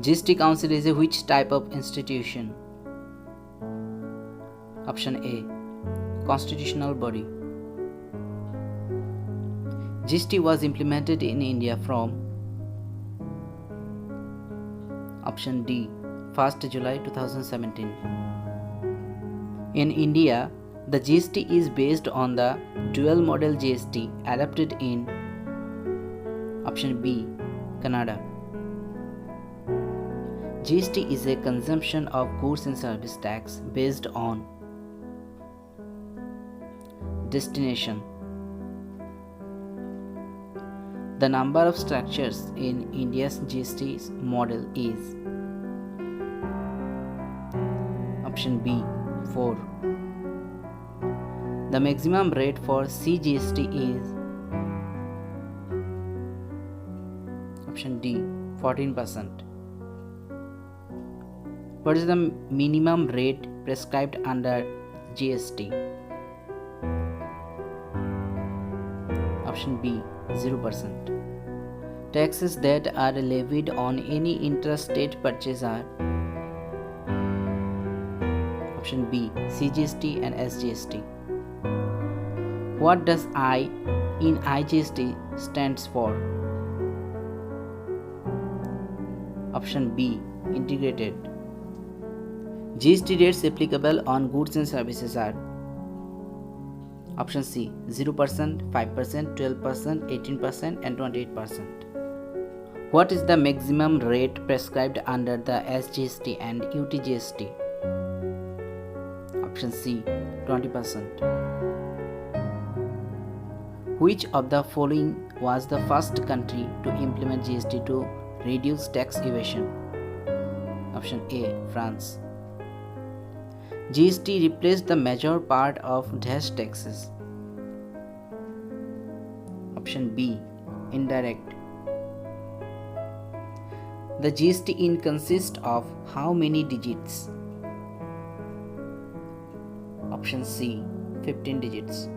GST Council is a which type of institution? Option A. Constitutional body. GST was implemented in India from option D. 1st July 2017. In India, the GST is based on the dual model GST adopted in option B. Canada. GST is a consumption of goods and service tax based on destination. The number of structures in India's GST model is option B. 4. The maximum rate for CGST is option D. 14%. What is the minimum rate prescribed under GST? Option B. 0%. Taxes that are levied on any intra-State purchase are option B. CGST and SGST. What does I in IGST stands for? Option B. Integrated. GST rates applicable on goods and services are option C. 0%, 5%, 12%, 18% and 28%. What is the maximum rate prescribed under the SGST and UTGST? Option C. 20%. Which of the following was the first country to implement GST to reduce tax evasion? Option A. France. GST replaced the major part of dash taxes. Option B. Indirect. The GSTIN consists of how many digits? Option C. 15 digits.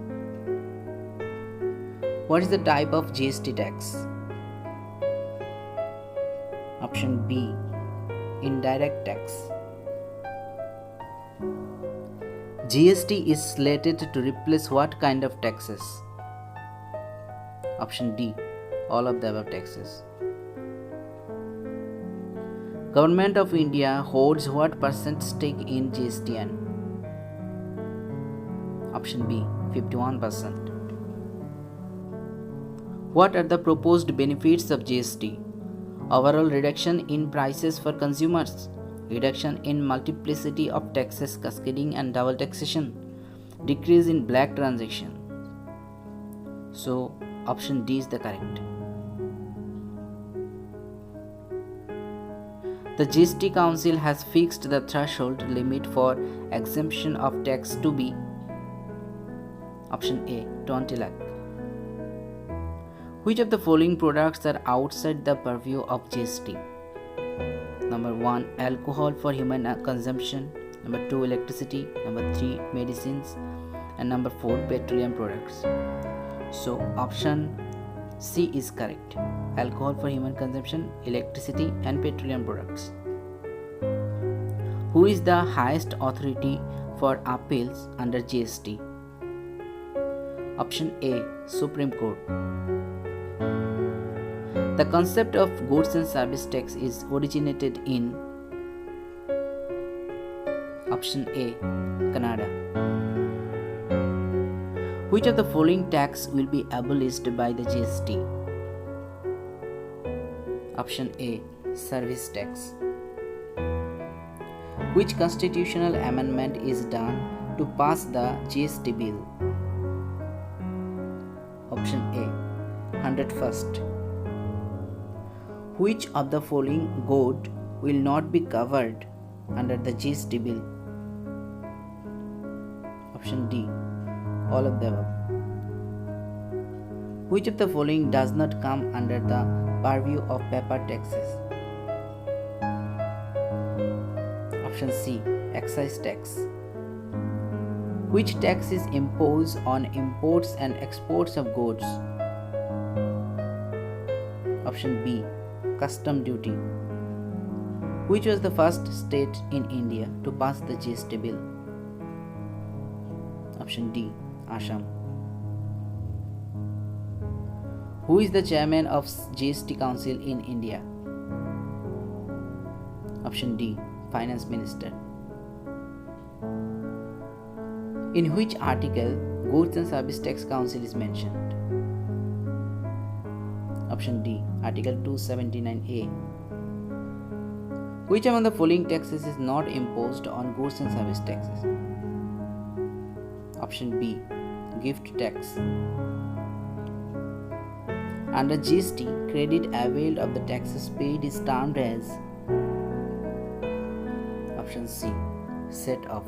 What is the type of GST tax? Option B. Indirect tax. GST is slated to replace what kind of taxes? Option D. All of the above taxes. Government of India holds what percent stake in GSTN? Option B. 51%. What are the proposed benefits of GST? Overall reduction in prices for consumers, reduction in multiplicity of taxes, cascading and double taxation, decrease in black transactions. So option D is the correct. The GST Council has fixed the threshold limit for exemption of tax to be option A. 20 lakh. Which of the following products are outside the purview of GST? Number 1. Alcohol for human consumption. Number 2. Electricity. Number 3. Medicines. And number 4. Petroleum products. So option C is correct. Alcohol for human consumption, electricity and petroleum products. Who is the highest authority for appeals under GST? Option A. Supreme Court. The concept of goods and service tax is originated in option A. Canada. Which of the following tax will be abolished by the GST? Option A. Service tax. Which constitutional amendment is done to pass the GST bill? Option A. 101st. Which of the following good will not be covered under the GST bill? Option D. All of the above. Which of the following does not come under the purview of paper taxes? Option C. Excise tax. Which tax is imposed on imports and exports of goods? Option B. Custom duty. Which was the first state in India to pass the GST bill? Option D. Assam. Who is the chairman of GST Council in India? Option D. Finance Minister. In which article Goods and Service Tax Council is mentioned? Option D. Article 279A. Which among the following taxes is not imposed on goods and service taxes? Option B. Gift tax. Under GST, credit availed of the taxes paid is termed as option C. Set off.